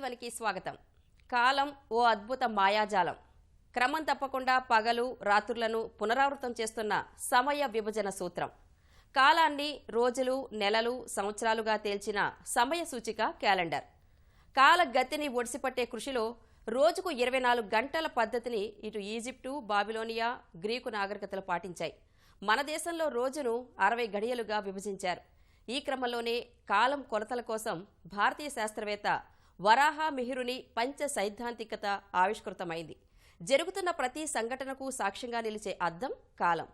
ప్రతిధ్వనికి స్వాగతం. కాలం ఓ అద్భుత మాయాజాలం. క్రమం తప్పకుండా పగలు రాత్రులను పునరావృతం చేస్తున్న సమయ విభజన సూత్రం. కాలాన్ని రోజులు, నెలలు, సంవత్సరాలుగా తేల్చిన సమయ సూచిక క్యాలెండర్. కాల గతిని ఒడిసిపట్టే కృషిలో రోజుకు 24 గంటల పద్ధతిని ఇటు ఈజిప్టు, బాబిలోనియా, గ్రీకు నాగరికతలు పాటించాయి. మన దేశంలో రోజును 60 గడియలుగా విభజించారు. ఈ క్రమంలోనే కాలం కొలతల కోసం భారతీయ శాస్త్రవేత్త వరాహ మిహిరుని పంచ సైద్ధాంతికత ఆవిష్కృతమైంది. జరుగుతున్న ప్రతి సంఘటనకు సాక్ష్యంగా నిలిచే అద్దం కాలం.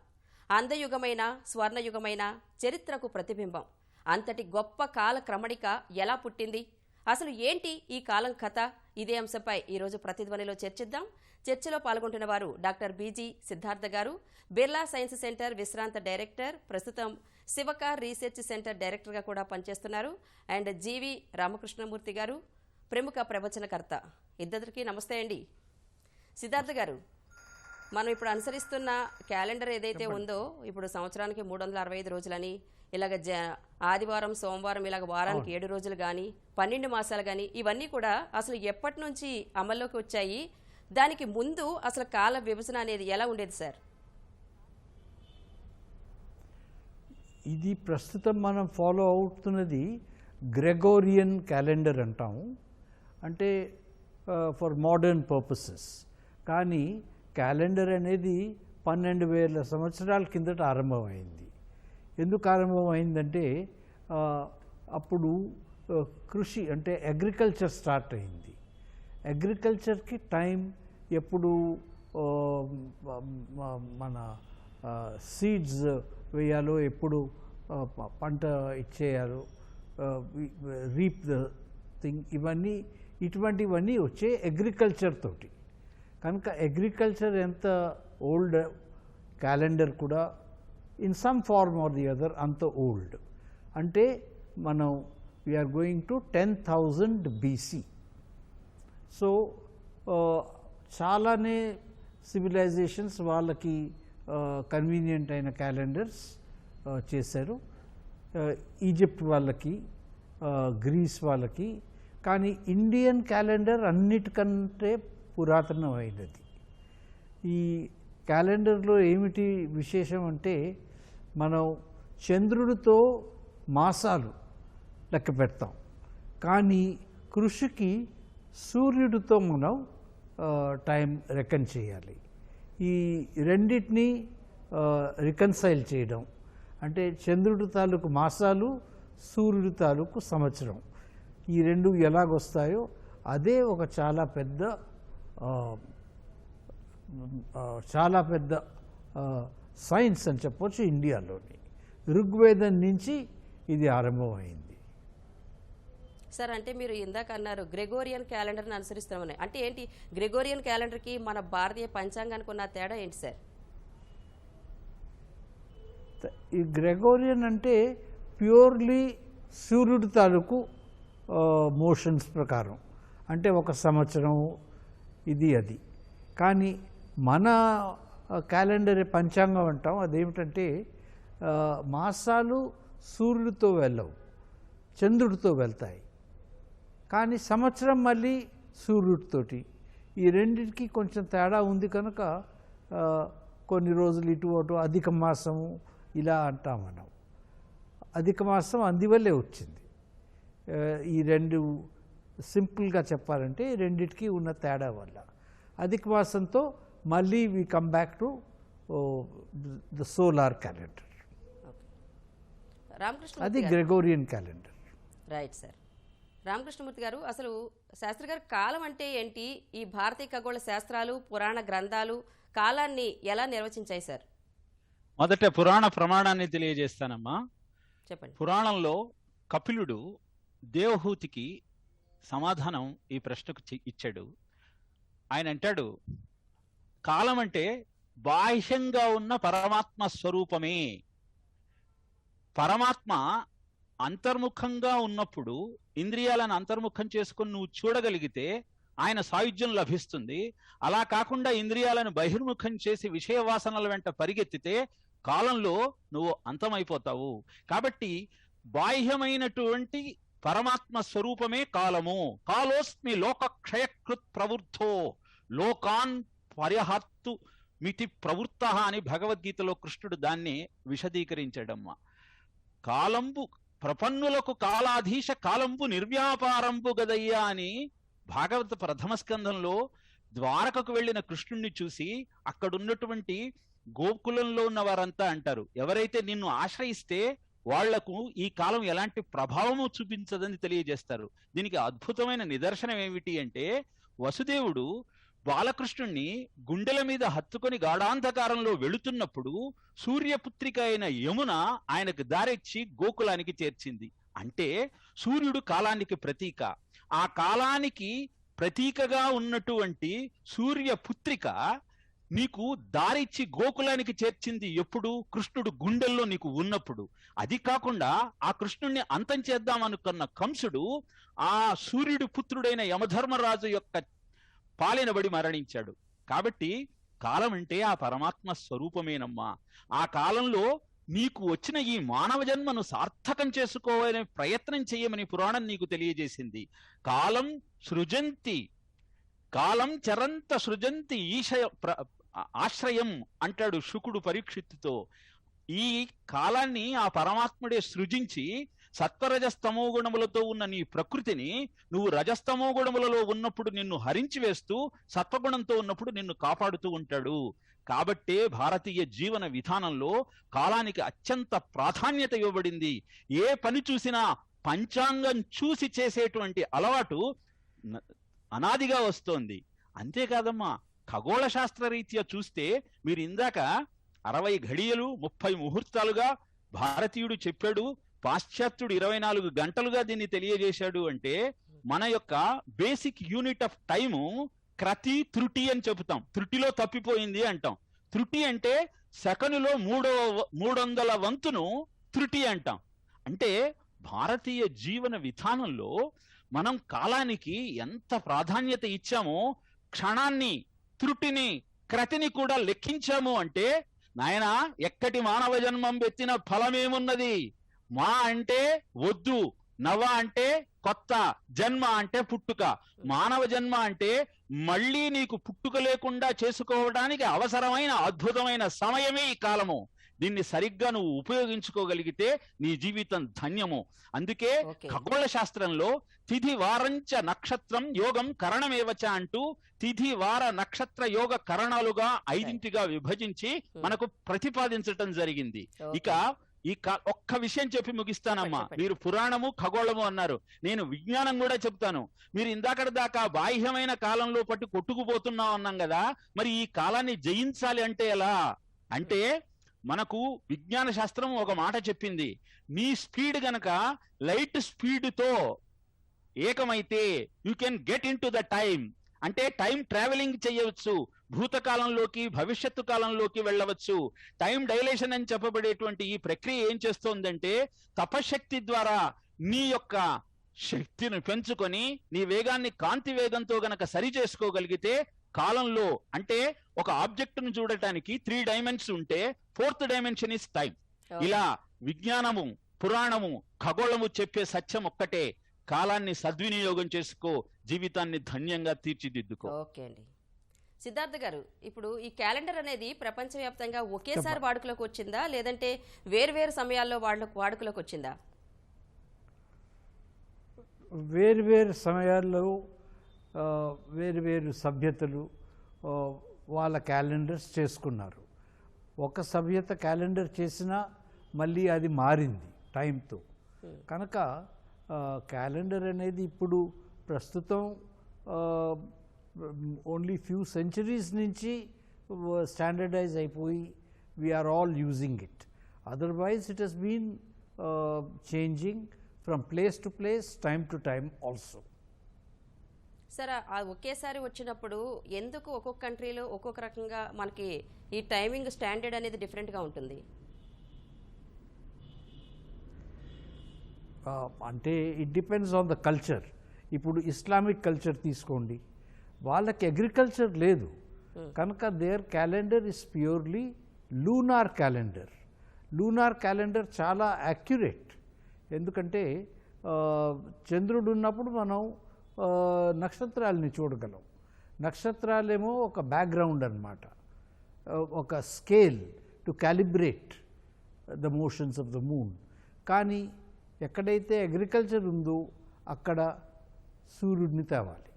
అందయుగమైన, స్వర్ణయుగమైన చరిత్రకు ప్రతిబింబం. అంతటి గొప్ప కాల క్రమణిక ఎలా పుట్టింది? అసలు ఏంటి ఈ కాలం కథ? ఇదే అంశంపై ఈరోజు ప్రతిధ్వనిలో చర్చిద్దాం. చర్చలో పాల్గొంటున్న వారు డాక్టర్ బీజీ సిద్ధార్థ గారు, బిర్లా సైన్స్ సెంటర్ విశ్రాంత డైరెక్టర్, ప్రస్తుతం శివకార్ రీసెర్చ్ సెంటర్ డైరెక్టర్గా కూడా పనిచేస్తున్నారు. అండ్ జీవి రామకృష్ణమూర్తి గారు, ప్రముఖ ప్రవచనకర్త. ఇద్దరికి నమస్తే అండి. సిద్ధార్థ గారు, మనం ఇప్పుడు అనుసరిస్తున్న క్యాలెండర్ ఏదైతే ఉందో, ఇప్పుడు సంవత్సరానికి 365 రోజులని, ఇలాగ ఆదివారం, సోమవారం, ఇలాగ వారానికి 7 రోజులు కానీ, 12 మాసాలు కానీ, ఇవన్నీ కూడా అసలు ఎప్పటి నుంచి అమల్లోకి వచ్చాయి? దానికి ముందు అసలు కాల విభజన అనేది ఎలా ఉండేది సార్? ఇది ప్రస్తుతం మనం ఫాలో అవుతున్నది గ్రెగోరియన్ క్యాలెండర్ అంటాము. అంటే ఫర్ మోడర్న్ పర్పసెస్. కానీ క్యాలెండర్ అనేది 12,000 సంవత్సరాల కిందట ఆరంభమైంది. ఎందుకు ఆరంభమైందంటే అప్పుడు కృషి అంటే అగ్రికల్చర్ స్టార్ట్ అయింది. అగ్రికల్చర్కి టైం ఎప్పుడు మన సీడ్స్ వేయాలో, ఎప్పుడు పంట ఇచ్చేయాలో, రీప్ ద థింగ్, ఇటువంటివన్నీ వచ్చే అగ్రికల్చర్ తోటి. కనుక అగ్రికల్చర్ ఎంత ఓల్డ్, క్యాలెండర్ కూడా in some form are the other అంత ఓల్డ్. అంటే మనం we're going to 10,000 BC. So చాలానే సివిలైజేషన్స్ వాళ్ళకి కన్వీనియంట్ అయిన క్యాలెండర్స్ చేశారు. ఈజిప్ట్ వాళ్ళకి, గ్రీస్ వాళ్ళకి. కానీ ఇండియన్ క్యాలెండర్ అన్నిటికంటే పురాతనమైనది. ఈ క్యాలెండర్లో ఏమిటి విశేషం అంటే, మనం చంద్రుడితో మాసాలు లెక్క పెడతాం, కానీ కృషికి సూర్యుడితో మనం టైం రెకన్ చేయాలి. ఈ రెండింటినీ రికన్సైల్ చేయడం అంటే చంద్రుడి తాలూకు మాసాలు, సూర్యుడి తాలూకు సంవత్సరం, ఈ రెండు ఎలాగొస్తాయో అదే ఒక చాలా పెద్ద సైన్స్ అని చెప్పవచ్చు. ఇండియాలోని ఋగ్వేదం నుంచి ఇది ఆరంభమైంది. సార్, అంటే మీరు ఇందాక అన్నారు గ్రెగోరియన్ క్యాలెండర్ని అనుసరిస్తామని. అంటే ఏంటి గ్రెగోరియన్ క్యాలెండర్కి మన భారతీయ పంచాంగానికి ఉన్న తేడా ఏంటి సార్? ఈ గ్రెగోరియన్ అంటే ప్యూర్లీ సూర్యుడి తాలూకు మోషన్స్ ప్రకారం, అంటే ఒక సంవత్సరం ఇది అది. కానీ మన క్యాలెండర్ పంచాంగం అంటాం, అదేమిటంటే మాసాలు సూర్యుడితో వెళ్ళవు, చంద్రుడితో వెళ్తాయి. కానీ సంవత్సరం మళ్ళీ సూర్యుడితోటి. ఈ రెండింటికి కొంచెం తేడా ఉంది కనుక కొన్ని రోజులు ఇటు అటు అధిక మాసము ఇలా అంటాం మనం. అధిక మాసం అందువల్లే వచ్చింది. ఈ రెండు సింపుల్గా చెప్పాలంటే రెండింటికి ఉన్న తేడా వల్ల అధిక మాసంతో మళ్ళీ we come back to the solar calendar. అది Gregorian calendar. Right sir. Ramakrishnamurthy garu, అసలు శాస్త్రి గారు కాలం అంటే ఏంటి? ఈ భారతీయ ఖగోళ శాస్త్రాలు, పురాణ గ్రంథాలు కాలాన్ని ఎలా నిర్వచించాయి సార్? మొదట పురాణ ప్రమాణాన్ని తెలియజేస్తానమ్మా. చెప్పండి. పురాణంలో కపిలుడు దేవహూతికి సమాధానం ఈ ప్రశ్నకు ఇచ్చాడు. ఆయన అంటాడు, కాలం అంటే బాహ్యంగా ఉన్న పరమాత్మ స్వరూపమే. పరమాత్మ అంతర్ముఖంగా ఉన్నప్పుడు ఇంద్రియాలను అంతర్ముఖం చేసుకుని నువ్వు చూడగలిగితే ఆయన సాయుధ్యం లభిస్తుంది. అలా కాకుండా ఇంద్రియాలను బహిర్ముఖం చేసి విషయ వాసనల వెంట పరిగెత్తితే కాలంలో నువ్వు అంతమైపోతావు. కాబట్టి బాహ్యమైనటువంటి పరమాత్మ స్వరూపమే కాలము. కాలోస్మి లోకక్షయకృత్ ప్రవృద్ధో లోకాన్ పర్యహర్తు మితి ప్రవృత్త అని భగవద్గీతలో కృష్ణుడు దాన్ని విశదీకరించాడమ్మా. కాలంబు ప్రపన్నులకు కాలాధీశ కాలంబు నిర్వ్యాపారంబు గదయ్యా అని భాగవత ప్రథమ స్కంధంలో ద్వారకకు వెళ్ళిన కృష్ణుణ్ణి చూసి అక్కడున్నటువంటి గోకులంలో ఉన్న వారంతా అంటారు, ఎవరైతే నిన్ను ఆశ్రయిస్తే వాళ్లకు ఈ కాలం ఎలాంటి ప్రభావము చూపించదని తెలియజేస్తారు. దీనికి అద్భుతమైన నిదర్శనం ఏమిటి అంటే, వసుదేవుడు బాలకృష్ణుణ్ణి గుండెల మీద హత్తుకొని గాఢాంధకారంలో వెళుతున్నప్పుడు సూర్యపుత్రిక అయిన యమున ఆయనకు దారిచ్చి గోకులానికి చేర్చింది. అంటే సూర్యుడు కాలానికి ప్రతీక. ఆ కాలానికి ప్రతీకగా ఉన్నటువంటి సూర్యపుత్రిక నీకు దారిచ్చి గోకులానికి చేర్చింది ఎప్పుడు? కృష్ణుడు గుండెల్లో నీకు ఉన్నప్పుడు. అది కాకుండా ఆ కృష్ణుణ్ణి అంతం చేద్దామనుకున్న కంసుడు ఆ సూర్యుడి పుత్రుడైన యమధర్మరాజు యొక్క పాలినబడి మరణించాడు. కాబట్టి కాలం అంటే ఆ పరమాత్మ స్వరూపమేనమ్మా. ఆ కాలంలో నీకు వచ్చిన ఈ మానవ జన్మను సార్థకం చేసుకోవాలనే ప్రయత్నం చేయమని పురాణం నీకు తెలియజేసింది. కాలం సృజంతి, కాలం చరంత సృజంతి ఆశ్రయం అంటాడు శుకుడు పరీక్షిత్తుతో. ఈ కాలాన్ని ఆ పరమాత్ముడే సృజించి సత్వరజస్తమో గుణములతో ఉన్న నీ ప్రకృతిని నువ్వు రజస్తమో గుణములలో ఉన్నప్పుడు నిన్ను హరించి వేస్తూ సత్వగుణంతో ఉన్నప్పుడు నిన్ను కాపాడుతూ ఉంటాడు. కాబట్టే భారతీయ జీవన విధానంలో కాలానికి అత్యంత ప్రాధాన్యత ఇవ్వబడింది. ఏ పని చూసినా పంచాంగం చూసి చేసేటువంటి అలవాటు అనాదిగా వస్తోంది. అంతేకాదమ్మా, ఖగోళ శాస్త్ర రీత్యా చూస్తే మీరు ఇందాక 60 ఘడియలు 30 ముహూర్తాలుగా భారతీయుడు చెప్పాడు, పాశ్చాత్యుడు 24 గంటలుగా దీన్ని తెలియజేశాడు. అంటే మన యొక్క బేసిక్ యూనిట్ ఆఫ్ టైము క్రతి త్రుటి అని చెబుతాం. త్రుటిలో తప్పిపోయింది అంటాం. త్రుటి అంటే సెకనులో 300 వంతును త్రుటి అంటాం. అంటే భారతీయ జీవన విధానంలో మనం కాలానికి ఎంత ప్రాధాన్యత ఇచ్చామో, క్షణాన్ని, త్రుటిని, క్రతిని కూడా లెక్కించాము. అంటే నాయన, ఎక్కటి మానవ జన్మం ఎత్తిన ఫలమేమున్నది? మా అంటే వద్దు, నవ అంటే కొత్త, జన్మ అంటే పుట్టుక. మానవ జన్మ అంటే మళ్ళీ నీకు పుట్టుక లేకుండా చేసుకోవడానికి అవసరమైన అద్భుతమైన సమయమే ఈ కాలము. దీన్ని సరిగ్గా నువ్వు ఉపయోగించుకోగలిగితే నీ జీవితం ధన్యము. అందుకే ఖగోళ శాస్త్రంలో తిథి వారంచ నక్షత్రం యోగం కరణమేవచ అంటూ తిథి వార నక్షత్ర యోగ కరణాలుగా 5గా విభజించి మనకు ప్రతిపాదించటం జరిగింది. ఇక ఈ ఒక్క విషయం చెప్పి ముగిస్తానమ్మా. మీరు పురాణము ఖగోళము అన్నారు, నేను విజ్ఞానం కూడా చెప్తాను. మీరు ఇందాకటి దాకా బాహ్యమైన కాలంలో పట్టి కొట్టుకుపోతున్నాం అన్నాం కదా, మరి ఈ కాలాన్ని జయించాలి అంటే ఎలా? అంటే మనకు విజ్ఞాన శాస్త్రం ఒక మాట చెప్పింది, నీ స్పీడ్ గనక లైట్ స్పీడ్తో ఏకమైతే you can get into the time. అంటే టైం ట్రావెలింగ్ చేయవచ్చు, భూతకాలంలోకి భవిష్యత్తు కాలంలోకి వెళ్ళవచ్చు. టైం డైలేషన్ అని చెప్పబడేటువంటి ఈ ప్రక్రియ ఏం చేస్తోందంటే, తపశక్తి ద్వారా నీ యొక్క శక్తిని పెంచుకొని నీ వేగాన్ని కాంతి వేగంతో గనక సరి చేసుకోగలిగితే కాలంలో, అంటే ఒక ఆబ్జెక్ట్ ను చూడటానికి 3 డైమెన్షన్స్ ఉంటే 4th డైమెన్షన్ ఇస్ టైం. ఇలా విజ్ఞానము, పురాణము, ఖగోళము చెప్పే సత్యం ఒక్కటే, కాలాన్ని సద్వినియోగం చేసుకో, జీవితాన్ని ధన్యంగా తీర్చిదిద్దుకో. ఓకే అండి. సిద్ధార్థ గారు, ఇప్పుడు ఈ క్యాలెండర్ అనేది ప్రపంచవ్యాప్తంగా ఒకేసారి వాడుకలోకి వచ్చిందా, లేదంటే వేర్వేరు సమయాల్లో వాడుకలోకి వచ్చిందా? వేర్వేరు సమయాల్లో వేరువేరు సభ్యతలు వాళ్ళ క్యాలెండర్స్ చేసుకున్నారు. ఒక సభ్యత క్యాలెండర్ చేసినా మళ్ళీ అది మారింది టైంతో. కనుక క్యాలెండర్ అనేది ఇప్పుడు ప్రస్తుతం ఓన్లీ ఫ్యూ సెంచరీస్ నుంచి స్టాండర్డైజ్ అయిపోయి we're all using it. Otherwise it has been changing from place to place, time to time also. సరే, ఒకేసారి వచ్చినప్పుడు ఎందుకు ఒక్కొక్క కంట్రీలో ఒక్కొక్క రకంగా మనకి ఈ టైమింగ్ స్టాండర్డ్ అనేది డిఫరెంట్గా ఉంటుంది? అంటే it depends on the culture. ఇప్పుడు ఇస్లామిక్ కల్చర్ తీసుకోండి, వాళ్ళకి అగ్రికల్చర్ లేదు కనుక their calendar is purely lunar calendar. Lunar calendar చాలా యాక్యురేట్, ఎందుకంటే చంద్రుడు ఉన్నప్పుడు మనం నక్షత్రాలని చూడగలం. నక్షత్రాలేమో ఒక బ్యాక్గ్రౌండ్ అన్నమాట, ఒక scale to calibrate the motions of the moon. కానీ ఎక్కడైతే అగ్రికల్చర్ ఉందో అక్కడ సూర్యుడిని తేవాలి.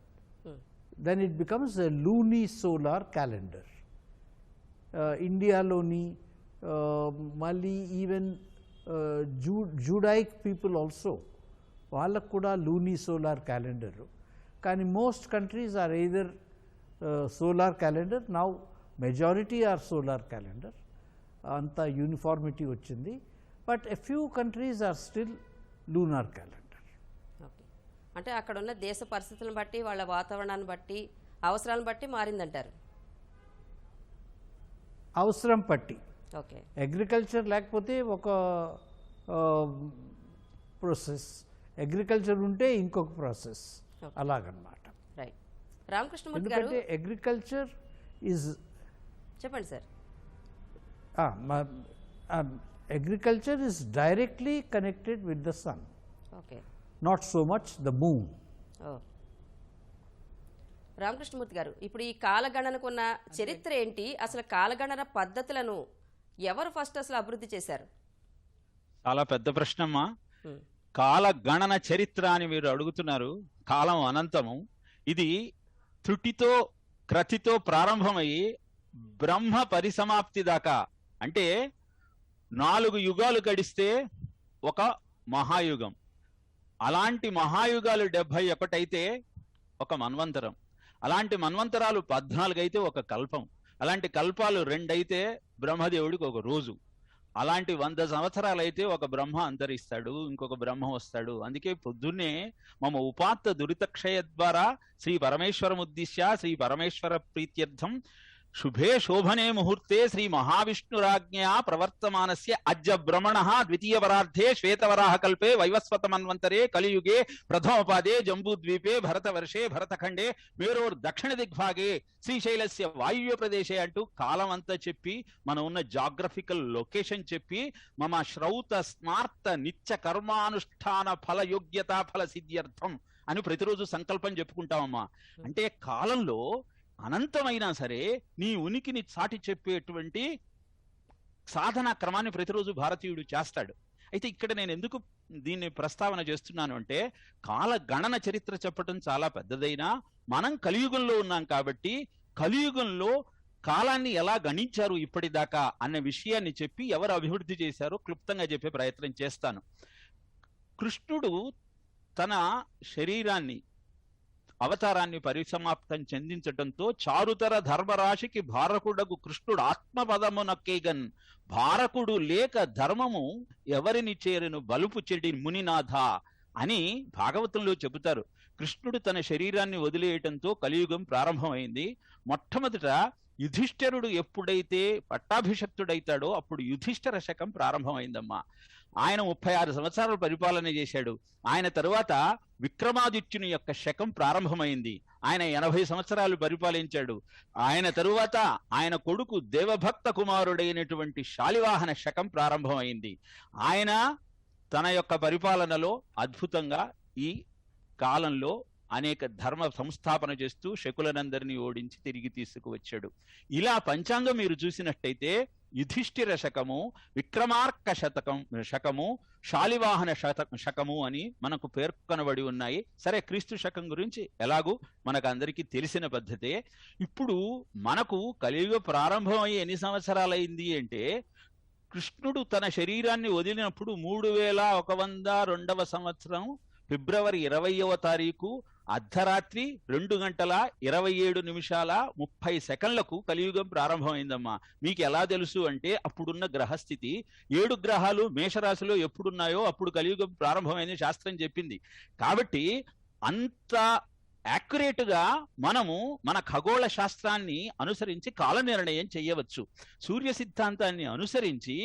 Then it becomes a lunisolar calendar. ఇండియాలోని మళ్ళీ ఈవెన్ జూడైక్ పీపుల్ ఆల్సో, వాళ్ళకు కూడా లూనీ సోలార్ క్యాలెండర్. కానీ most countries are either solar calendar. Now majority are solar calendar. అంత యూనిఫార్మిటీ వచ్చింది. But a few countries are still lunar calendar. Okay, అంటే అక్కడ ఉన్న దేశ పరిస్థితులను బట్టి, వాళ్ళ వాతావరణాన్ని బట్టి, అవసరాలను బట్టి మారిందంటారు. అవసరం పట్టి. ఓకే, అగ్రికల్చర్ లేకపోతే ఒక ప్రాసెస్, అగ్రికల్చర్ ఉంటే ఇంకొక ప్రాసెస్, అలాగనమాట. రైట్. రామకృష్ణమూర్తి గారు, ఎందుకంటే అగ్రికల్చర్ ఈజ్, చెప్పండి sir. agriculture is directly connected with the sun, okay, not so much the moon. ఓ, రామకృష్ణమూర్తి గారు, ఇప్పుడు ఈ కాలగణనకు ఉన్న చరిత్ర ఏంటి? అసలు కాలగణన పద్ధతులను ఎవరు ఫస్ట్ అసలు అభివృద్ధి చేశారు? చాలా పెద్ద ప్రశ్నమ్మా. కాల గణన చరిత్ర అని మీరు అడుగుతున్నారు. కాలం అనంతము. ఇది త్రుటితో క్రతితో ప్రారంభమయ్యి బ్రహ్మ పరిసమాప్తి దాకా, అంటే 4 యుగాలు గడిస్తే ఒక మహాయుగం. అలాంటి మహాయుగాలు 71 అయితే ఒక మన్వంతరం. అలాంటి మన్వంతరాలు 14 అయితే ఒక కల్పం. అలాంటి కల్పాలు 2 అయితే బ్రహ్మదేవుడికి ఒక రోజు. అలాంటి 100 సంవత్సరాలు అయితే ఒక బ్రహ్మ అంతరిస్తాడు, ఇంకొక బ్రహ్మ వస్తాడు. అందుకే పొద్దున్నే మమ ఉపాత్త దురితక్షయ ద్వారా శ్రీ పరమేశ్వరముద్దిశ్య శ్రీ పరమేశ్వర ప్రీత్యర్థం శుభే శోభనే ముహూర్తే శ్రీ మహావిష్ణురాజ్ఞా ప్రవర్తమానస్య అద్య బ్రహ్మణః ద్వితీయ వరార్థే శ్వేతవరాహ కల్పే వైవస్వత మన్వంతరే కలియుగే ప్రథమపాదే జంబూద్వీపే భరతవర్షే భరతఖండే మేరోర్ దక్షిణ దిగ్భాగే శ్రీశైలస్య వాయువ్య ప్రదేశే అంటూ కాలం అంతా చెప్పి, మనం ఉన్న జాగ్రఫికల్ లొకేషన్ చెప్పి, మమ శ్రౌత స్మార్త నిత్య కర్మానుష్ఠాన ఫల యోగ్యతా ఫల సిద్ధ్యర్థం అని ప్రతిరోజు సంకల్పం చెప్పుకుంటామమ్మా. అంటే కాలంలో అనంతమైనా సరే నీ ఉనికిని చాటి చెప్పేటువంటి సాధనా క్రమాన్ని ప్రతిరోజు భారతీయుడు చేస్తాడు. అయితే ఇక్కడ నేను ఎందుకు దీన్ని ప్రస్తావన చేస్తున్నాను అంటే, కాల గణన చరిత్ర చెప్పటం చాలా పెద్దదైనా మనం కలియుగంలో ఉన్నాం కాబట్టి కలియుగంలో కాలాన్ని ఎలా గణించారు ఇప్పటిదాకా అన్న విషయాన్ని చెప్పి ఎవరు అభివృద్ధి చేశారో క్లుప్తంగా చెప్పే ప్రయత్నం చేస్తాను. కృష్ణుడు తన శరీరాన్ని, అవతారాన్ని పరిసమాప్తం చెందించటంతో చారుతర ధర్మరాశికి భారకుడగు కృష్ణుడు ఆత్మపదమునకేగన్ భారకుడు లేక ధర్మము ఎవరిని చేరెను బలుపు చెడి మునినాథ అని భాగవతంలో చెబుతారు. కృష్ణుడు తన శరీరాన్ని వదిలేయటంతో కలియుగం ప్రారంభమైంది. మొట్టమొదట యుధిష్ఠిరుడు ఎప్పుడైతే పట్టాభిషక్తుడైతాడో అప్పుడు యుధిష్ఠిర శకం ప్రారంభమైందమ్మా. ఆయన 36 సంవత్సరాలు పరిపాలన చేశాడు. ఆయన తరువాత విక్రమాదిత్యుని యొక్క శకం ప్రారంభమైంది. ఆయన 80 సంవత్సరాలు పరిపాలించాడు. ఆయన తరువాత ఆయన కొడుకు దేవభక్త కుమారుడైనటువంటి శాలివాహన శకం ప్రారంభమైంది. ఆయన తన యొక్క పరిపాలనలో అద్భుతంగా ఈ కాలంలో అనేక ధర్మ సంస్థాపన చేస్తూ శకులనందరినీ ఓడించి తిరిగి తీసుకువచ్చాడు. ఇలా పంచాంగం మీరు చూసినట్టయితే యుధిష్ఠిర శకము, విక్రమార్క శకము, శాలివాహన శకము అని మనకు పేర్కొనబడి ఉన్నాయి. సరే, క్రీస్తు శకం గురించి ఎలాగూ మనకు అందరికీ తెలిసిన పద్ధతే. ఇప్పుడు మనకు కలియుగ ప్రారంభమయ్యి ఎన్ని సంవత్సరాలైంది అంటే, కృష్ణుడు తన శరీరాన్ని వదిలినప్పుడు 3102వ సంవత్సరం ఫిబ్రవరి 20వ తారీఖు అర్ధరాత్రి 2:27:30 కలియుగం ప్రారంభమైందమ్మా. మీకు ఎలా తెలుసు అంటే, అప్పుడున్న గ్రహస్థితి 7 గ్రహాలు మేషరాశిలో ఎప్పుడున్నాయో అప్పుడు కలియుగం ప్రారంభమైంది శాస్త్రం చెప్పింది. కాబట్టి అంత యాక్యురేట్గా మనము మన ఖగోళ శాస్త్రాన్ని అనుసరించి కాల నిర్ణయం చేయవచ్చు. సూర్య సిద్ధాంతాన్ని అనుసరించి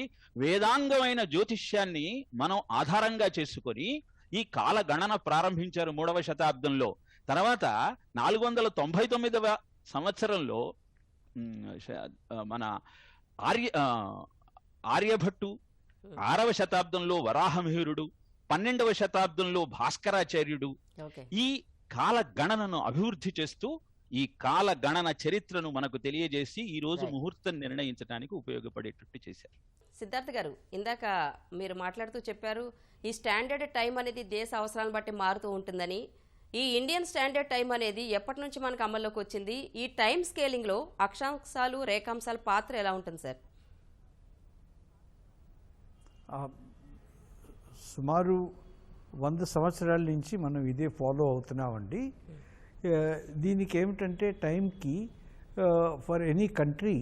వేదాంగమైన జ్యోతిష్యాన్ని మనం ఆధారంగా చేసుకొని ఈ కాల గణన ప్రారంభించారు 3వ శతాబ్దంలో. తర్వాత 499వ సంవత్సరంలో మన ఆర్యభట్టు, 6వ శతాబ్దంలో వరాహమిహిరుడు, 12వ శతాబ్దంలో భాస్కరాచార్యుడు ఓకే ఈ కాల గణనను అభివృద్ధి చేస్తూ ఈ కాల గణన చరిత్రను మనకు తెలియజేసి ఈ రోజు Right. ముహూర్తం నిర్ణయించడానికి ఉపయోగపడేటట్టు చేశారు. సిద్ధార్థ్ గారు, ఇందాక మీరు మాట్లాడుతూ చెప్పారు ఈ స్టాండర్డ్ టైం అనేది దేశ అవసరాలను బట్టి మారుతూ ఉంటుందని. ఈ ఇండియన్ స్టాండర్డ్ టైం అనేది ఎప్పటి నుంచి మనకు అమల్లోకి వచ్చింది? ఈ టైం స్కేలింగ్లో అక్షాంశాలు రేఖాంశాల పాత్ర ఎలా ఉంటుంది సార్? సుమారు 100 సంవత్సరాల నుంచి మనం ఇదే ఫాలో అవుతున్నామండి. దీనికి ఏమిటంటే టైంకి ఫర్ ఎనీ కంట్రీ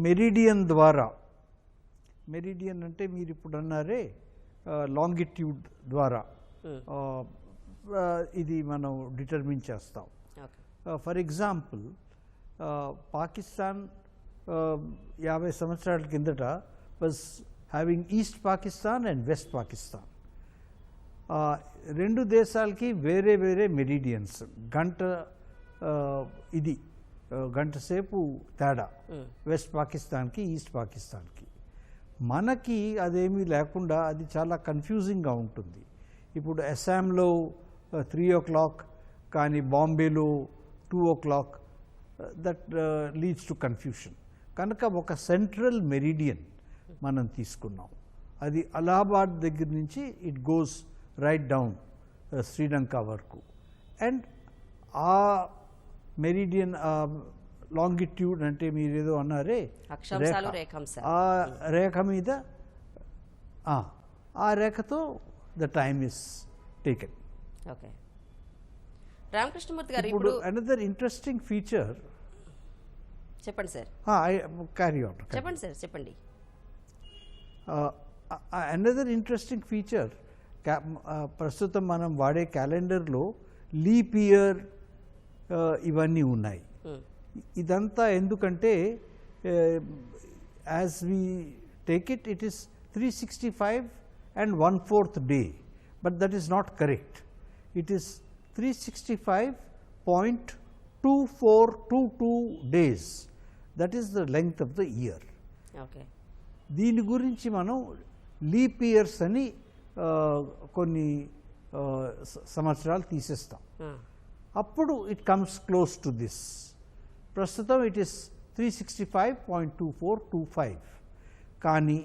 మెరిడియన్ ద్వారా, మెరిడియన్ అంటే మీరు ఇప్పుడు అన్నారే లాంగిట్యూడ్ ద్వారా ఇది మనం డిటర్మిన్ చేస్తాం. ఓకే ఫర్ ఎగ్జాంపుల్ పాకిస్తాన్ 50 సంవత్సరాల కిందట was having east Pakistan and west Pakistan. రెండు దేశాలకి వేరే వేరే మెరిడియన్స్, గంట సేపు తేడా వెస్ట్ పాకిస్తాన్కి ఈస్ట్ పాకిస్తాన్కి. మనకి అదేమీ లేకుండా అది చాలా కన్ఫ్యూజింగ్గా ఉంటుంది. ఇప్పుడు అస్సాంలో 3 o'clock కానీ బాంబేలో 2 o'clock, that leads to confusion. కనుక ఒక సెంట్రల్ మెరిడియన్ మనం తీసుకున్నాం. అది అలహాబాద్ దగ్గర నుంచి it goes right down Sri Lanka వరకు. అండ్ ఆ మెరిడియన్ లాంగిట్యూడ్ అంటే మీరు ఏదో అన్నారే అక్షాంశాలు రేఖాంశాలు, ఆ రేఖ మీద ఆ రేఖతో the time is taken. Okay Ramakrishnamurthy garu, ఇప్పుడు ఇప్పుడు అనదర్ ఇంట్రెస్టింగ్ ఫీచర్, చెప్పండి సార్. Carry on. చెప్పండి సార్, చెప్పండి. అనదర్ ఇంట్రెస్టింగ్ ఫీచర్, ప్రస్తుతం మనం వాడే క్యాలెండర్లో లీప్ ఇయర్ ఇవన్నీ ఉన్నాయి. ఇదంతా ఎందుకంటే as we take it, it is 365 and 1/4 day, but that is not correct. It is 365.2422 days. That is the length of the year. Okay దీని గురించి మనం లీప్ ఇయర్స్ అని కొన్ని సంవత్సరాలు తీసేస్తాం. అప్పుడు it comes close to this. ప్రస్తుతం it is 365.2425. కానీ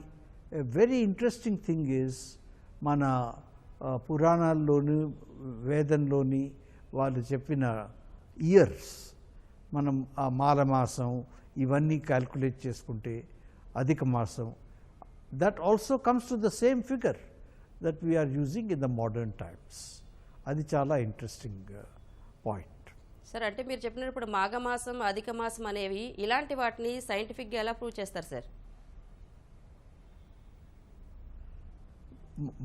వెరీ ఇంట్రెస్టింగ్ థింగ్ ఈజ్ మన పురాణాల్లోని వేదంలోని వాళ్ళు చెప్పిన ఇయర్స్, మనం ఆ మాలమాసం ఇవన్నీ క్యాల్కులేట్ చేసుకుంటే అధిక మాసం, that also comes to the same figure that we're using in the modern times. అది చాలా ఇంట్రెస్టింగ్ పాయింట్. సార్, అంటే మీరు చెప్పినప్పుడు మాఘమాసం అధిక మాసం అనేవి ఇలాంటి వాటిని సైంటిఫిక్గా ఎలా ప్రూవ్ చేస్తారు సార్?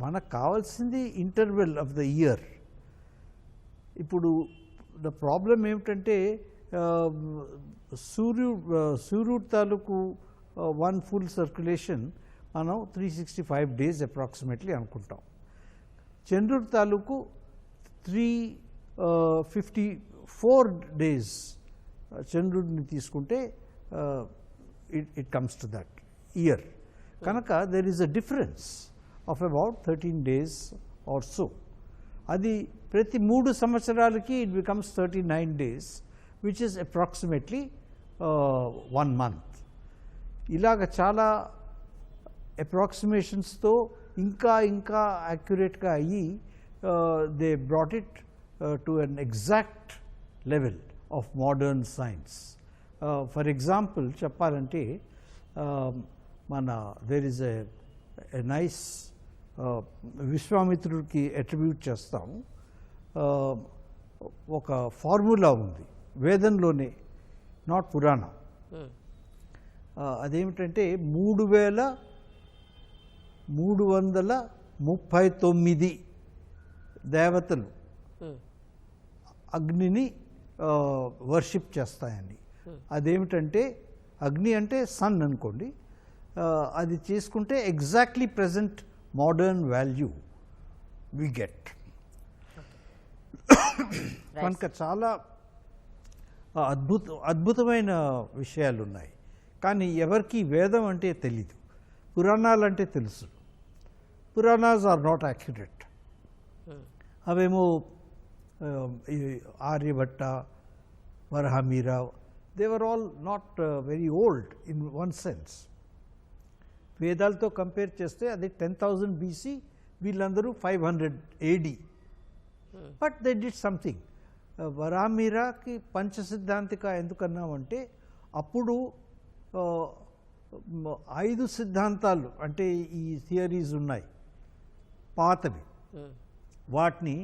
మనకు కావాల్సింది ఇంటర్వెల్ ఆఫ్ ద ఇయర్. ఇప్పుడు ద ప్రాబ్లం ఏమిటంటే సూర్యుడు తాలూకు 1 full సర్క్యులేషన్ మనం 365 days అప్రాక్సిమేట్లీ అనుకుంటాం. చంద్రుడి తాలూకు 354 days చంద్రుడిని తీసుకుంటే it comes to that year. కనుక there is a difference of about 13 days or so. అది ప్రతి 3 సంవత్సరాలకి it becomes 39 days, which is approximately 1 month. ఇలాగ చాలా అప్రాక్సిమేషన్స్తో ఇంకా యాక్యురేట్గా అయ్యి they brought it to an exact level of modern science. For example చెప్పాలంటే మన దేర్ ఈజ్ ఎ నైస్ విశ్వామిత్రుడికి అట్రిబ్యూట్ చేస్తాము. ఒక ఫార్ములా ఉంది వేదంలోనే, నాట్ పురాణం. అదేమిటంటే 3339 దేవతలు అగ్నిని వర్షిప్ చేస్తాయండి. అదేమిటంటే అగ్ని అంటే సన్ అనుకోండి, అది చేసుకుంటే exactly present modern value we get. కనుక చాలా అద్భుతమైన విషయాలు ఉన్నాయి. కానీ ఎవరికి వేదం అంటే తెలీదు, పురాణాలు అంటే తెలుసు. Puranas are not accurate. అవేమో ఈ Aryabhata, Varahamihira, they were all not very old in one sense. వేదాలతో కంపేర్ చేస్తే అది 10,000 BC, వీళ్ళందరూ 500 AD. But they did something. వరామీరాకి పంచసిద్ధాంతిక ఎందుకన్నామంటే అప్పుడు 5 సిద్ధాంతాలు అంటే ఈ థియరీస్ ఉన్నాయి పాతవి, వాటిని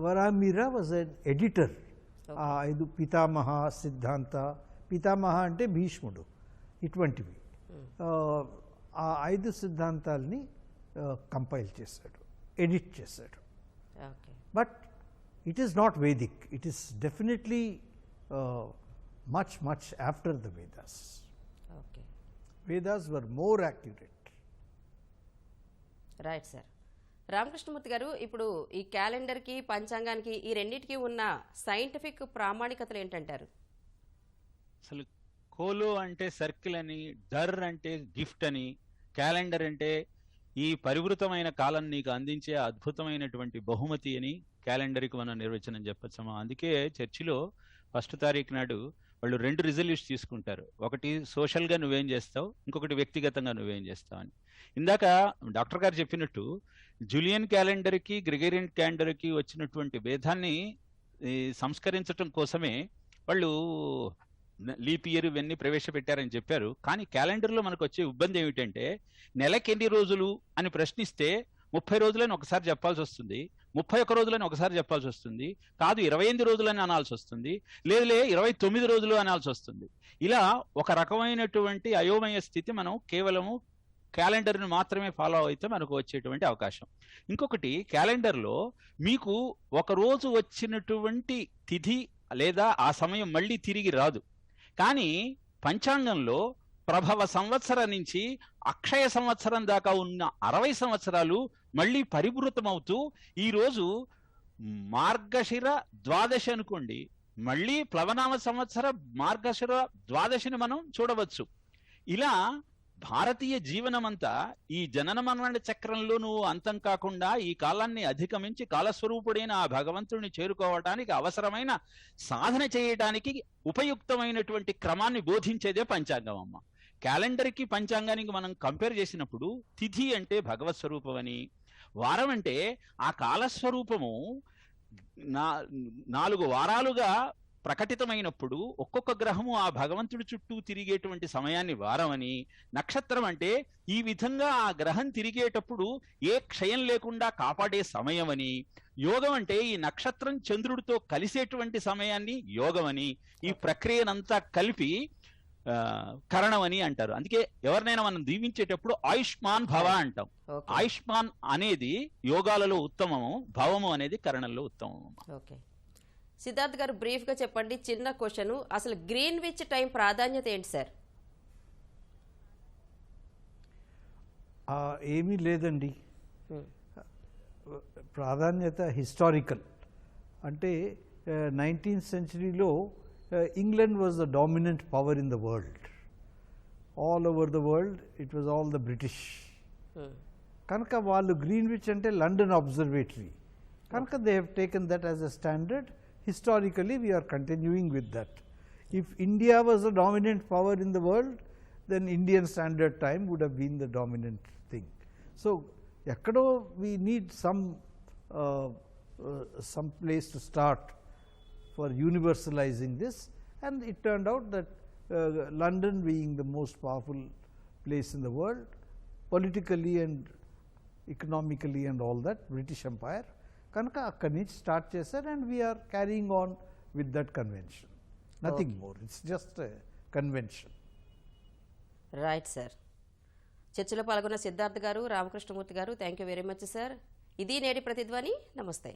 వరామీరా వాజ్ ఎన్ ఎడిటర్. ఆ 5 పితామహ సిద్ధాంత, పితామహ అంటే భీష్ముడు, ఇటువంటివి ఆ 5 సిద్ధాంతాలని కంపైల్ చేశాడు, ఎడిట్ చేశాడు. But it is not Vedic. It is definitely much after the Vedas. Okay. Vedas were more accurate. Right sir. Ramakrishnamurthy garu, ఇప్పుడు ఈ క్యాలెండర్కి పంచాంగానికి ఈ రెండింటికి ఉన్న సైంటిఫిక్ ప్రామాణికతలు ఏంటంటారు? అసలు కోలో అంటే సర్కిల్ అని, డర్ అంటే గిఫ్ట్ అని, క్యాలెండర్ అంటే ఈ పరివృతమైన కాలం నీకు అందించే అద్భుతమైనటువంటి బహుమతి అని క్యాలెండర్కి మనం నిర్వచనం చెప్పచ్చమ్మా. అందుకే చర్చిలో 1వ తారీఖు నాడు వాళ్ళు 2 రిజల్యూషన్ తీసుకుంటారు. ఒకటి సోషల్గా నువ్వేం చేస్తావు, ఇంకొకటి వ్యక్తిగతంగా నువ్వేం చేస్తావు అని. ఇందాక డాక్టర్ గారు చెప్పినట్టు జూలియన్ క్యాలెండర్కి గ్రెగరియన్ క్యాలెండర్కి వచ్చినటువంటి భేదాన్ని సంస్కరించడం కోసమే వాళ్ళు లీప్ ఇయర్ ఇవన్నీ ప్రవేశపెట్టారని చెప్పారు. కానీ క్యాలెండర్లో మనకు వచ్చే ఇబ్బంది ఏమిటంటే నెలకి ఎన్ని రోజులు అని ప్రశ్నిస్తే 30 రోజులని ఒకసారి చెప్పాల్సి వస్తుంది, 31 రోజులని ఒకసారి చెప్పాల్సి వస్తుంది, కాదు 28 రోజులని అనాల్సి వస్తుంది, లేదులే 29 రోజులు అనాల్సి వస్తుంది. ఇలా ఒక రకమైనటువంటి అయోమయ స్థితి మనం కేవలము క్యాలెండర్ని మాత్రమే ఫాలో అయితే మనకు వచ్చేటువంటి అవకాశం. ఇంకొకటి, క్యాలెండర్లో మీకు ఒక రోజు వచ్చినటువంటి తిథి లేదా ఆ సమయం మళ్ళీ తిరిగి రాదు. కానీ పంచాంగంలో ప్రభవ సంవత్సరం నుంచి అక్షయ సంవత్సరం దాకా ఉన్న 60 సంవత్సరాలు మళ్ళీ పరివృతమవుతూ ఈరోజు మార్గశిర ద్వాదశి అనుకోండి, మళ్ళీ ప్లవనామ సంవత్సర మార్గశిర ద్వాదశిని మనం చూడవచ్చు. ఇలా భారతీయ జీవనమంతా ఈ జనన మరణ చక్రంలో నువ్వు అంతం కాకుండా ఈ కాలాన్ని అధిగమించి కాలస్వరూపుడైన ఆ భగవంతుడిని చేరుకోవటానికి అవసరమైన సాధన చేయడానికి ఉపయుక్తమైనటువంటి క్రమాన్ని బోధించేదే పంచాంగం అమ్మ. క్యాలెండర్కి పంచాంగానికి మనం కంపేర్ చేసినప్పుడు తిథి అంటే భగవత్ స్వరూపం అని, వారం అంటే ఆ కాలస్వరూపము 4 వారాలుగా ప్రకటితమైనప్పుడు ఒక్కొక్క గ్రహము ఆ భగవంతుడి చుట్టూ తిరిగేటువంటి సమయాన్ని వారం అని, నక్షత్రం అంటే ఈ విధంగా ఆ గ్రహం తిరిగేటప్పుడు ఏ క్షయం లేకుండా కాపాడే సమయం అని, యోగం అంటే ఈ నక్షత్రం చంద్రుడితో కలిసేటువంటి సమయాన్ని యోగం అని, ఈ ప్రక్రియనంతా కలిపి కరణం అని అంటారు. అందుకే ఎవరినైనా మనం దీవించేటప్పుడు ఆయుష్మాన్ భవ అంటాం. ఆయుష్మాన్ అనేది యోగాలలో ఉత్తమము, భవము అనేది కరణంలో ఉత్తమము. ఓకే సిద్ధార్థ్ గారు, బ్రీఫ్గా చెప్పండి. చిన్న క్వశ్చన్, అసలు గ్రీన్విచ్ టైం ప్రాధాన్యత ఏంటి సార్? ఏమీ లేదండి, ప్రాధాన్యత హిస్టారికల్. అంటే 19th centuryలో England was the dominant power in the world. All over the world, it was all the British. కనుక వాళ్ళు గ్రీన్విచ్ అంటే లండన్ అబ్జర్వేటరీ కనుక they have taken that as a standard. Historically, we are continuing with that. If India was the dominant power in the world, then Indian Standard Time would have been the dominant thing. So, ekkado we need some place to start for universalizing this, and it turned out that London, being the most powerful place in the world, politically and economically and all that, British Empire, kanaka akkadi nunchi start chesaru, and we are carrying on with that convention. Nothing more, it's just a convention. Right sir. చర్చలో పాల్గొన్న సిద్ధార్థ్ గారు, రామకృష్ణమూర్తి గారు, thank you very much sir. ఇది నేటి ప్రతిధ్వని. నమస్తే.